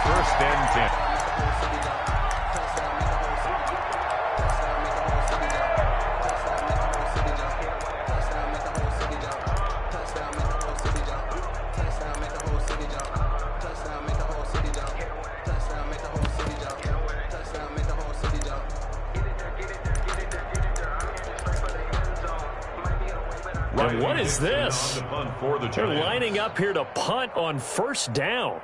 first and 10. And what is this? They're lining up here to punt on first down.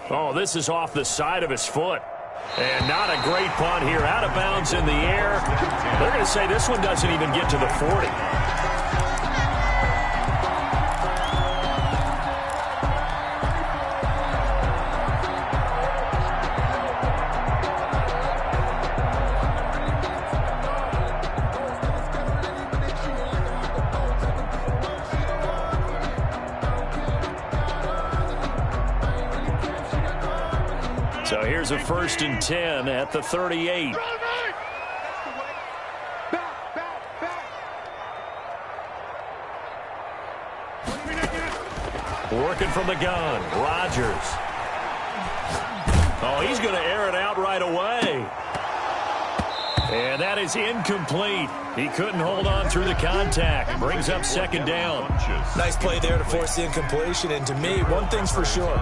Oh, this is off the side of his foot. And not a great punt here. Out of bounds in the air. They're going to say this one doesn't even get to the 40. So here's a 1st and 10 at the 38. Working from the gun, Rodgers. Oh, he's going to air it out right away. And that is incomplete. He couldn't hold on through the contact. Brings up 2nd down. Nice play there to force the incompletion. And to me, one thing's for sure.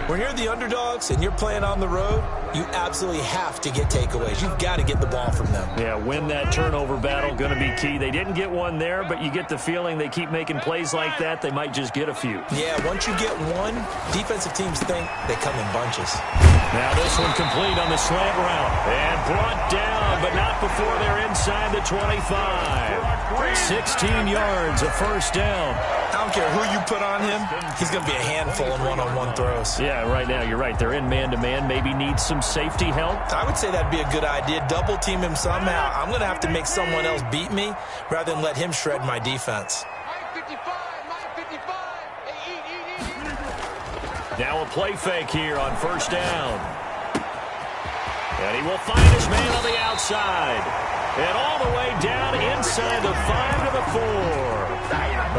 When you're the underdogs and you're playing on the road, you absolutely have to get takeaways. You've got to get the ball from them. Yeah, win that turnover battle, going to be key. They didn't get one there, but you get the feeling they keep making plays like that, they might just get a few. Yeah, once you get one, defensive teams think they come in bunches. Now this one complete on the slant route. And brought down, but not before they're inside the 25. 16 yards, a 1st down. I don't care who you put on him, he's going to be a handful in one-on-one throws. Yeah, right now, you're right. They're in man-to-man. Maybe need some safety help. I would say that'd be a good idea. Double team him somehow. I'm going to have to make someone else beat me rather than let him shred my defense. Now a play fake here on 1st down. And he will find his man on the outside. And all the way down inside the 5 to the 4.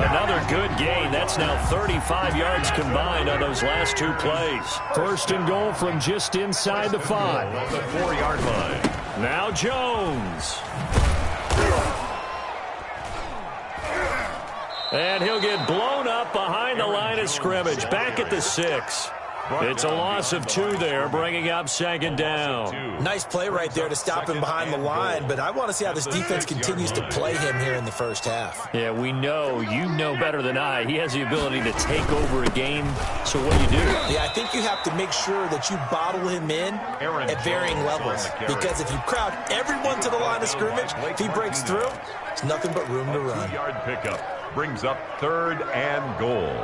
Another good gain. That's now 35 yards combined on those last 2 plays. 1st and goal from just inside the 5. On the 4-yard line. Now Jones. And he'll get blown up behind the line of scrimmage. Back at the 6. It's a loss of 2 there, bringing up 2nd down. Nice play right there to stop him behind the line, but I want to see how this defense continues to play him here in the first half. Yeah, we know. You know better than I. He has the ability to take over a game. So what do you do? Yeah, I think you have to make sure that you bottle him in at varying levels. Because if you crowd everyone to the line of scrimmage, if he breaks through, it's nothing but room to run. 2-yard pickup brings up 3rd and goal.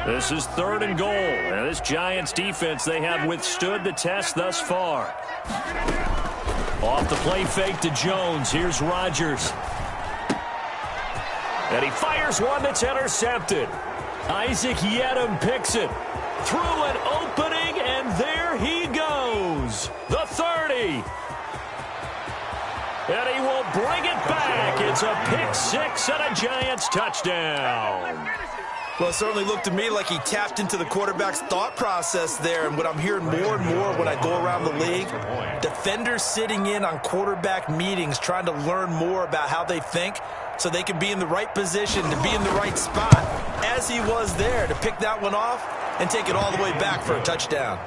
This is 3rd and goal. And this Giants defense, they have withstood the test thus far. Off the play fake to Jones. Here's Rodgers. And he fires one that's intercepted. Isaac Yedem picks it. Through an opening, and there he goes. The 30. And he will bring it back. It's a pick 6 and a Giants touchdown. Well, it certainly looked to me like he tapped into the quarterback's thought process there. And what I'm hearing more and more when I go around the league, defenders sitting in on quarterback meetings trying to learn more about how they think so they can be in the right position to be in the right spot, as he was there to pick that one off and take it all the way back for a touchdown.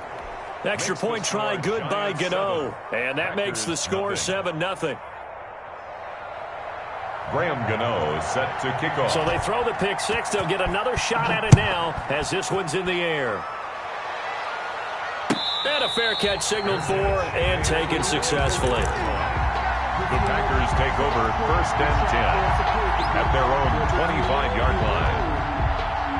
Extra point try good by Gmen. And that makes the score 7-0. Graham Gano set to kick off. So they throw the pick 6. They'll get another shot at it now as this one's in the air. And a fair catch signaled for and taken successfully. The Packers take over 1st and 10 at their own 25-yard line.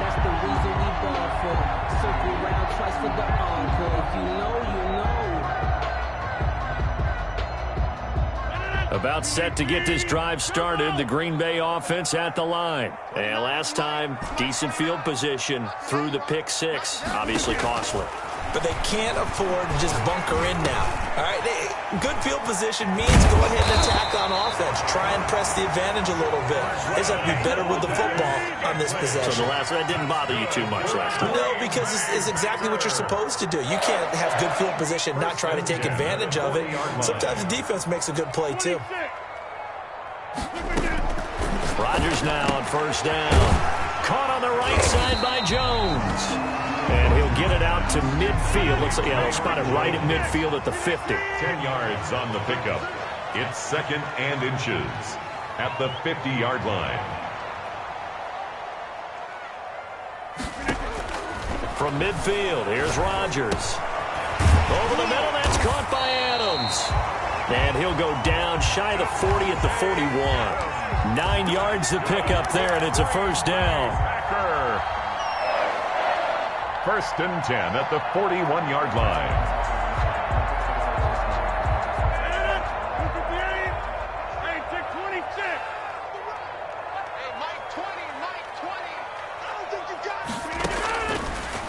That's the reason we ball for. Circle round twice for the encore. If you know, you know. About set to get this drive started, the Green Bay offense at the line. And last time, decent field position through the pick six. Obviously costly. But they can't afford to just bunker in now. All right, good field position means go ahead and attack on offense. Try and press the advantage a little bit. They just have to be better with the football on this possession. So that didn't bother you too much last time? No, because it's exactly what you're supposed to do. You can't have good field position, not try to take advantage of it. Sometimes the defense makes a good play, too. Rodgers now on first down. Caught on the right side by Jones. And he'll get it out to midfield. Looks like, they'll spot it right at midfield at the 50. 10 yards on the pickup. It's 2nd and inches at the 50-yard line. From midfield, here's Rodgers. Over the middle, that's caught by Adams. And he'll go down shy of the 40 at the 41. 9 yards to pick up there, and it's a first down. 1st and 10 at the 41-yard line.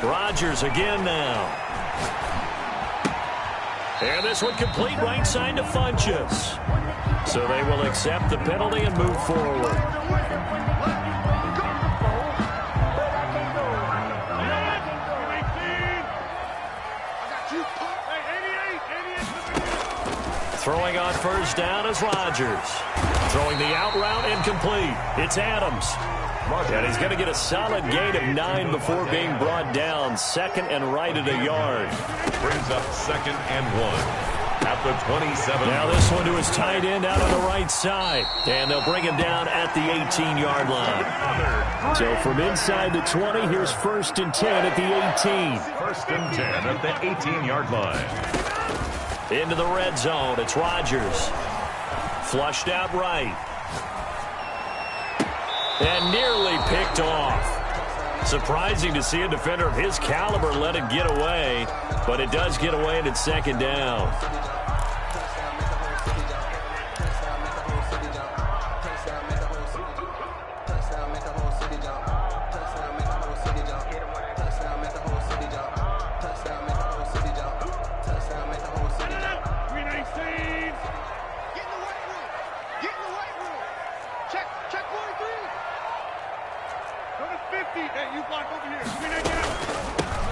Rodgers again now. And this one complete right side to Funchess. So they will accept the penalty and move forward. Throwing on first down is Rodgers. Throwing the out route incomplete. It's Adams. And he's going to get a solid gain of 9 before being brought down. 2nd and right at a yard. Brings up 2nd and 1 at the 27. Now this one to his tight end out on the right side. And they'll bring him down at the 18-yard line. So from inside the 20, here's 1st and 10 at the 18. 1st and 10 at the 18-yard line. Into the red zone. It's Rodgers. Flushed out right. And nearly picked off. Surprising to see a defender of his caliber let it get away. But it does get away, and it's 2nd down.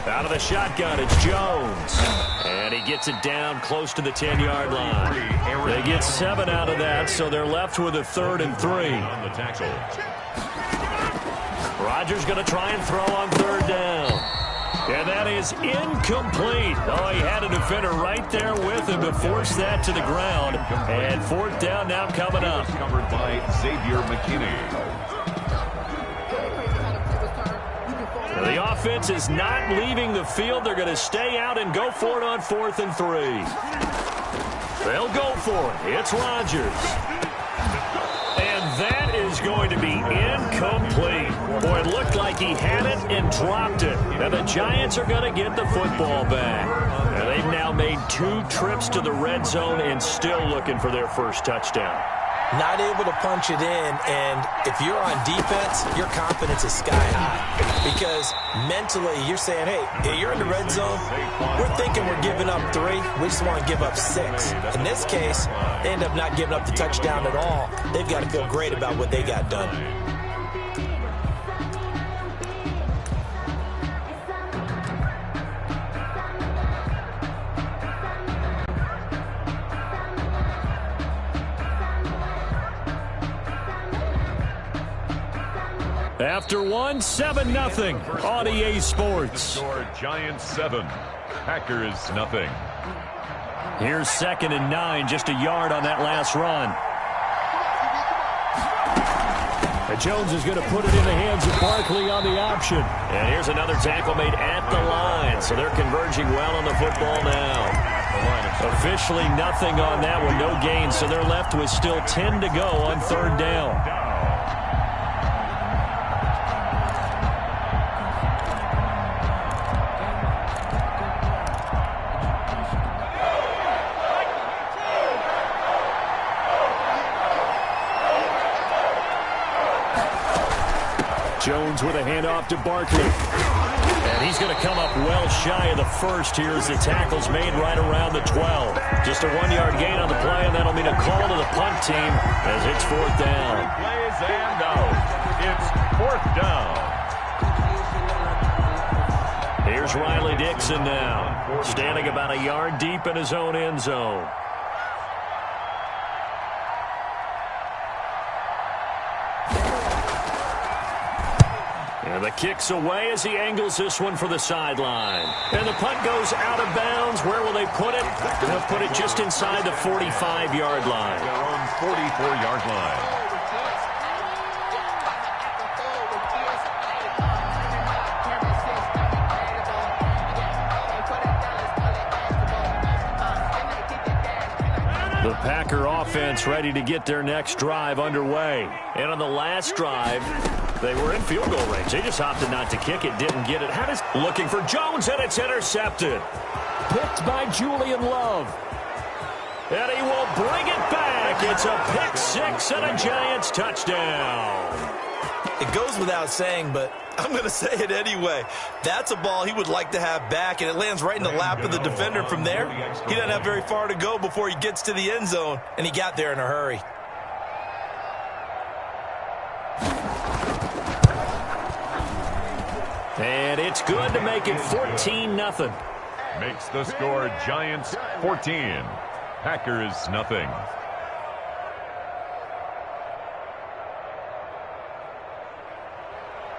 Out of the shotgun, it's Jones. And he gets it down close to the 10-yard line. They get 7 out of that, so they're left with a 3rd and 3. On the tackle. Rodgers going to try and throw on 3rd down. And that is incomplete. Oh, he had a defender right there with him to force that to the ground. And 4th down now coming up. Covered by Xavier McKinney. The offense is not leaving the field. They're going to stay out and go for it on 4th and 3. They'll go for it. It's Rodgers. And that is going to be incomplete. Boy, it looked like he had it and dropped it. And the Giants are going to get the football back. And they've now made 2 trips to the red zone and still looking for their first touchdown. Not able to punch it in, and if you're on defense, your confidence is sky high. Because mentally, you're saying, hey, you're in the red zone. We're thinking we're giving up 3. We just want to give up 6. In this case, they end up not giving up the touchdown at all. They've got to feel great about what they got done. After 1, 7-0 on EA Sports. Giants 7, Packers nothing. Here's 2nd and 9, just a yard on that last run. And Jones is going to put it in the hands of Barkley on the option. And here's another tackle made at the line, so they're converging well on the football now. Officially nothing on that one, no gain, so they're left with still 10 to go on 3rd down. Jones with a handoff to Barkley. And he's going to come up well shy of the first here as the tackle's made right around the 12. Just a 1-yard gain on the play, and that'll mean a call to the punt team as it's 4th down. Plays and out. It's 4th down. Here's Riley Dixon now, standing about a yard deep in his own end zone. And the kick's away as he angles this one for the sideline. And the punt goes out of bounds. Where will they put it? They'll put it just inside the 45-yard line. Their own 44-yard line. The Packer offense ready to get their next drive underway. And on the last drive, they were in field goal range. They just opted not to kick it, didn't get it. Looking for Jones, and it's intercepted. Picked by Julian Love. And he will bring it back. It's a pick six and a Giants touchdown. It goes without saying, but I'm going to say it anyway. That's a ball he would like to have back, and it lands right in the lap of the defender. From there, he doesn't have very far to go before he gets to the end zone, and he got there in a hurry. And it's good to make it 14-0. Makes the score Giants 14. Packers nothing.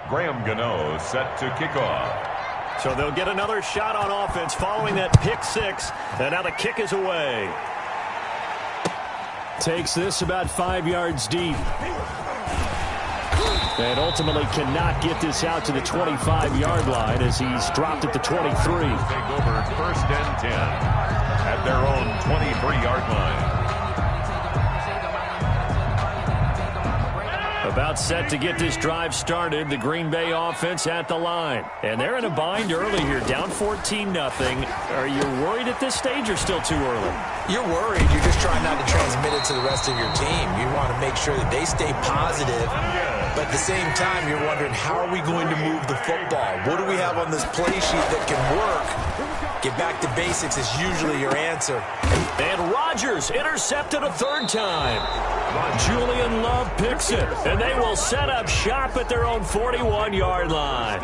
Graham Gano set to kick off. So they'll get another shot on offense following that pick six. And now the kick is away. Takes this about 5 yards deep. And ultimately cannot get this out to the 25-yard line as he's dropped at the 23. Take over 1st and 10 at their own 23-yard line. About set to get this drive started. The Green Bay offense at the line. And they're in a bind early here, down 14-0. Are you worried at this stage or still too early? You're worried. You're just trying not to transmit it to the rest of your team. You want to make sure that they stay positive. But at the same time, you're wondering, how are we going to move the football? What do we have on this play sheet that can work? Get back to basics is usually your answer. And Rodgers intercepted a 3rd time. Julian Love picks it, and they will set up shop at their own 41-yard line.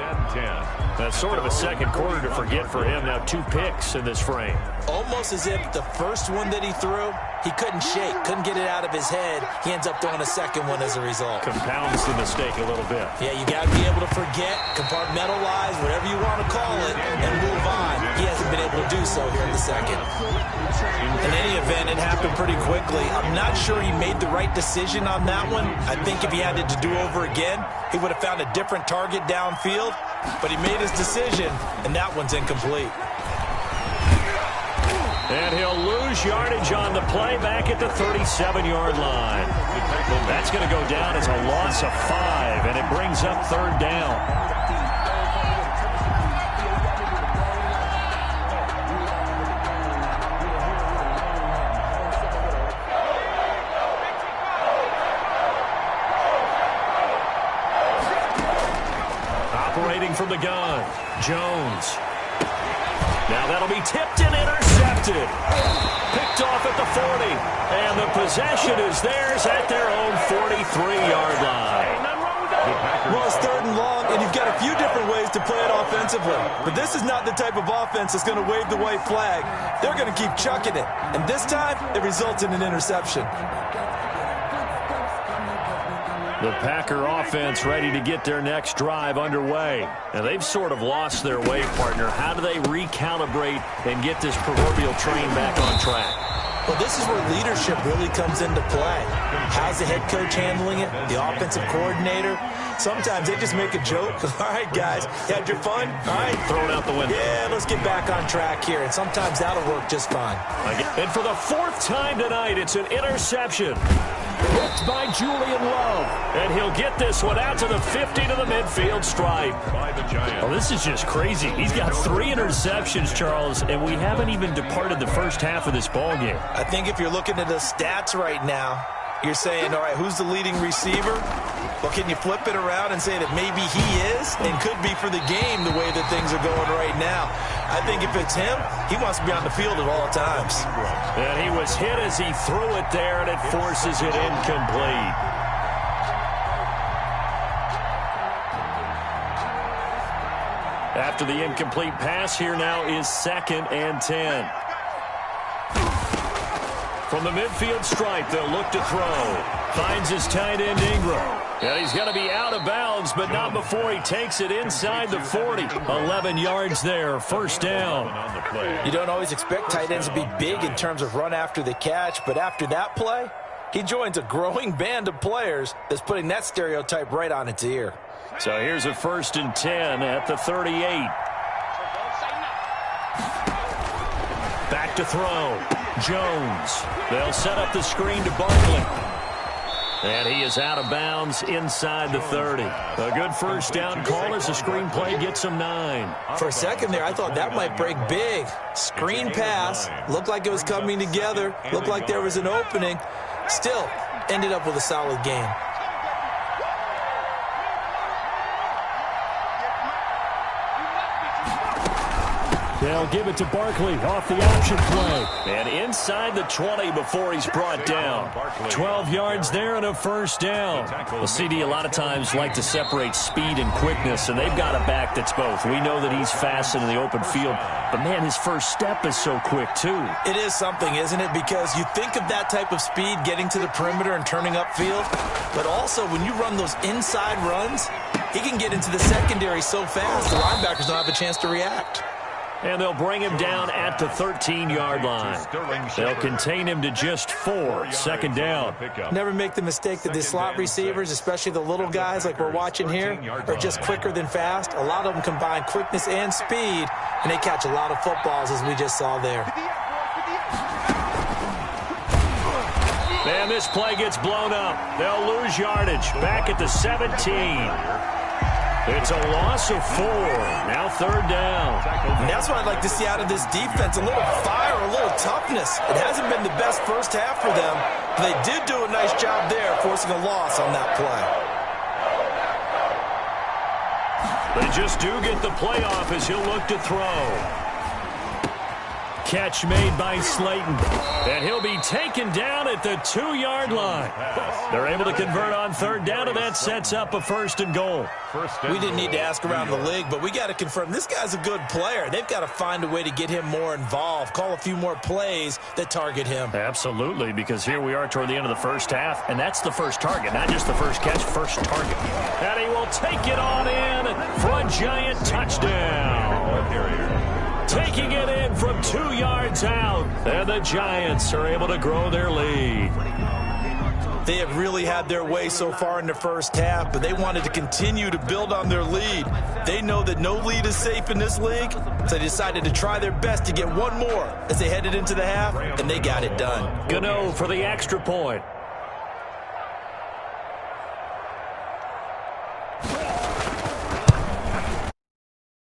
That's sort of a second quarter to forget for him. Now 2 picks in this frame. Almost as if the first one that he threw, he couldn't shake, couldn't get it out of his head. He ends up throwing a second one as a result. Compounds the mistake a little bit. Yeah, you got to be able to forget, compartmentalize, whatever you want to call it, and move on. He hasn't been able to do so here in the second. In any event, it happened pretty quickly. I'm not sure he made the right decision on that one. I think if he had it to do over again, he would have found a different target downfield. But he made his decision, and that one's incomplete. And he'll lose yardage on the play back at the 37-yard line. That's going to go down as a loss of 5, and it brings up 3rd down. Operating from the gun, Jones. Now that'll be tipped and intercepted. Picked off at the 40. And the possession is theirs at their own 43-yard line. Well, it's 3rd and long, and you've got a few different ways to play it offensively. But this is not the type of offense that's going to wave the white flag. They're going to keep chucking it. And this time, it results in an interception. The Packer offense ready to get their next drive underway. And they've sort of lost their way, partner. How do they recalibrate and get this proverbial train back on track? Well, this is where leadership really comes into play. How's the head coach handling it? The offensive coordinator? Sometimes they just make a joke. All right, guys, you had your fun? All right. Throw it out the window. Yeah, let's get back on track here. And sometimes that'll work just fine. And for the 4th time tonight, it's an interception. Picked by Julian Love. And he'll get this one out to the 50 to the midfield stripe. By the Giants. Well, this is just crazy. He's got 3 interceptions, Charles, and we haven't even departed the first half of this ballgame. I think if you're looking at the stats right now, You're saying, all right, who's the leading receiver? Well, can you flip it around and say that maybe he is and could be for the game the way that things are going right now? I think if it's him, he wants to be on the field at all times. And he was hit as he threw it there, and it forces it incomplete. After the incomplete pass, here now is 2nd and 10. From the midfield stripe, they'll look to throw. Finds his tight end, Ingram. And he's going to be out of bounds, but not before he takes it inside the 40. 11 yards there, 1st down. You don't always expect tight ends to be big in terms of run after the catch, but after that play, he joins a growing band of players that's putting that stereotype right on its ear. So here's a 1st and 10 at the 38. Back to throw. Jones. They'll set up the screen to Barkley. And he is out of bounds inside the 30. A good 1st down call as the screen play gets him 9. For a second there, I thought that might break big. Screen pass. Looked like it was coming together. Looked like there was an opening. Still, ended up with a solid game. They'll give it to Barkley off the option play. And inside the 20 before he's brought down. 12 yards there and a 1st down. The CD a lot of times like to separate speed and quickness, and they've got a back that's both. We know that he's fast in the open field, but, man, his first step is so quick, too. It is something, isn't it? Because you think of that type of speed getting to the perimeter and turning upfield, but also when you run those inside runs, he can get into the secondary so fast the linebackers don't have a chance to react. And they'll bring him down at the 13-yard line. They'll contain him to just 4. 2nd down. Never make the mistake that the slot receivers, especially the little guys like we're watching here, are just quicker than fast. A lot of them combine quickness and speed, and they catch a lot of footballs, as we just saw there. And this play gets blown up. They'll lose yardage. Back at the 17. It's a loss of 4. Now 3rd down. And that's what I'd like to see out of this defense. A little fire, a little toughness. It hasn't been the best first half for them, but they did do a nice job there, forcing a loss on that play. They just do get the play off as he'll look to throw. Catch made by Slayton. And he'll be taken down at the 2-yard line. They're able to convert on 3rd down, and that sets up a 1st and goal. We didn't need to ask around the league, but we got to confirm this guy's a good player. They've got to find a way to get him more involved, call a few more plays that target him. Absolutely, because here we are toward the end of the first half, and that's the first target, not just the first catch, first target. And he will take it on in for a giant touchdown. Taking it in from 2 yards out, and the Giants are able to grow their lead. They have really had their way so far in the first half, but they wanted to continue to build on their lead. They know that no lead is safe in this league, so they decided to try their best to get one more as they headed into the half, and they got it done. Gmen for the extra point.